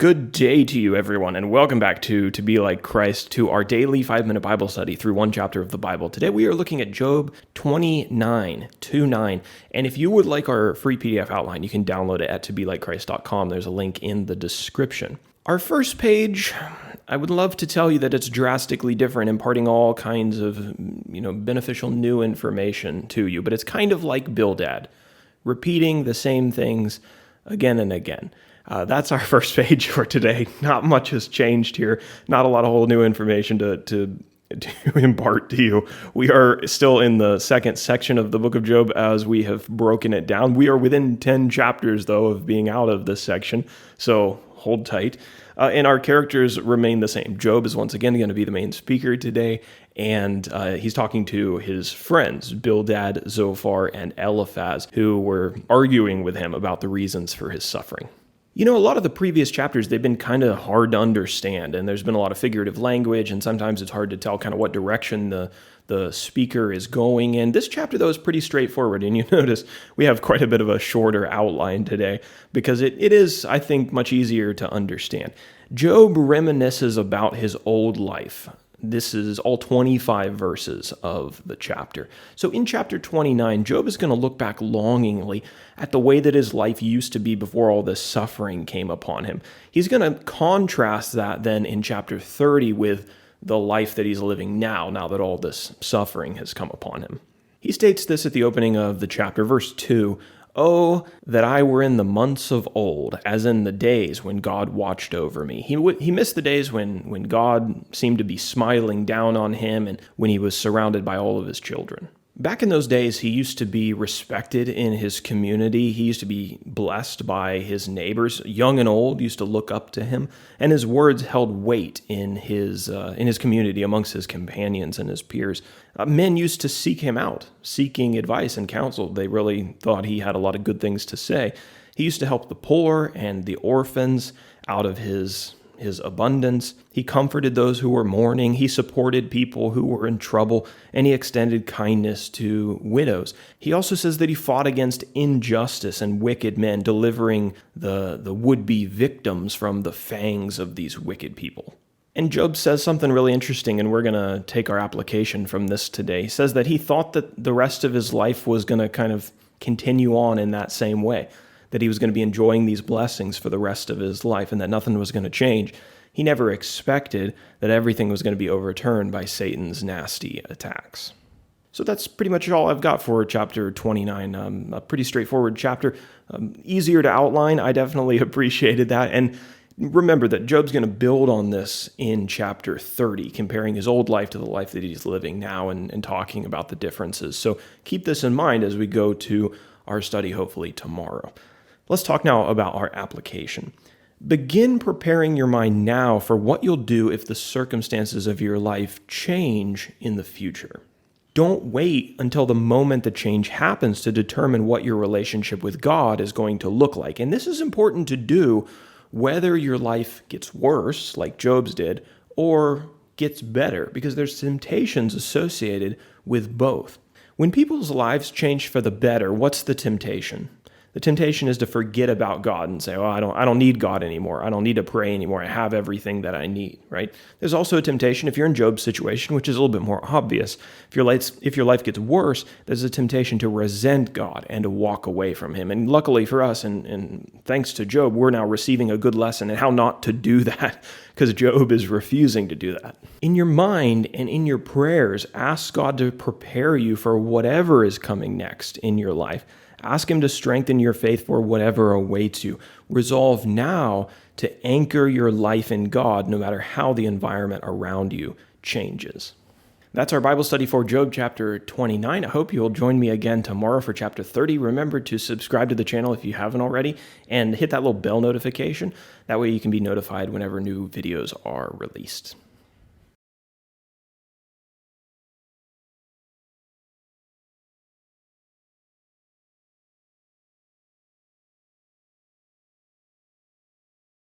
Good day to you, everyone, and welcome back to Be Like Christ, to our daily 5-minute Bible study through one chapter of the Bible. Today we are looking at Job 29:29, and if you would like our free PDF outline, you can download it at tobelikechrist.com. There's a link in the description. Our first page, I would love to tell you that it's drastically different, imparting all kinds of, beneficial new information to you, but it's kind of like Bildad, repeating the same things again and again. That's our first page for today. Not much has changed here. Not a lot of whole new information to impart to you. We are still in the second section of the book of Job as we have broken it down. We are within 10 chapters, though, of being out of this section, so hold tight. And our characters remain the same. Job is once again going to be the main speaker today, and he's talking to his friends, Bildad, Zophar, and Eliphaz, who were arguing with him about the reasons for his suffering. A lot of the previous chapters, they've been kind of hard to understand, and there's been a lot of figurative language, and sometimes it's hard to tell kind of what direction the speaker is going in. This chapter, though, is pretty straightforward, and you notice we have quite a bit of a shorter outline today because it is, I think, much easier to understand. Job reminisces about his old life. This is all 25 verses of the chapter. So in chapter 29, Job is going to look back longingly at the way that his life used to be before all this suffering came upon him. He's going to contrast that then in chapter 30 with the life that he's living now that all this suffering has come upon him. He states this at the opening of the chapter, verse 2, "Oh, that I were in the months of old, as in the days when God watched over me." He missed the days when God seemed to be smiling down on him and when he was surrounded by all of his children. Back in those days, he used to be respected in his community. He used to be blessed by his neighbors. Young and old used to look up to him, and his words held weight in his community amongst his companions and his peers. Men used to seek him out, seeking advice and counsel. They really thought he had a lot of good things to say. He used to help the poor and the orphans out of his abundance. He comforted those who were mourning. He supported people who were in trouble, and he extended kindness to widows. He also says that he fought against injustice and wicked men, delivering the would-be victims from the fangs of these wicked people. And Job says something really interesting, and we're going to take our application from this today. He says that he thought that the rest of his life was going to kind of continue on in that same way, that he was going to be enjoying these blessings for the rest of his life and that nothing was going to change. He never expected that everything was going to be overturned by Satan's nasty attacks. So that's pretty much all I've got for chapter 29. A pretty straightforward chapter, easier to outline. I definitely appreciated that. And remember that Job's going to build on this in chapter 30, comparing his old life to the life that he's living now and talking about the differences. So keep this in mind as we go to our study, hopefully tomorrow. Let's talk now about our application. Begin preparing your mind now for what you'll do if the circumstances of your life change in the future. Don't wait until the moment the change happens to determine what your relationship with God is going to look like. And this is important to do whether your life gets worse, like Job's did, or gets better, because there's temptations associated with both. When people's lives change for the better, what's the temptation? The temptation is to forget about God and say, I don't need God anymore. I don't need to pray anymore. I have everything that I need, right? There's also a temptation, if you're in Job's situation, which is a little bit more obvious. If your life gets worse, there's a temptation to resent God and to walk away from him. And luckily for us, and thanks to Job, we're now receiving a good lesson in how not to do that, because Job is refusing to do that. In your mind and in your prayers, ask God to prepare you for whatever is coming next in your life. Ask him to strengthen your faith for whatever awaits you. Resolve now to anchor your life in God no matter how the environment around you changes. That's our Bible study for Job chapter 29. I hope you'll join me again tomorrow for chapter 30. Remember to subscribe to the channel if you haven't already and hit that little bell notification. That way you can be notified whenever new videos are released.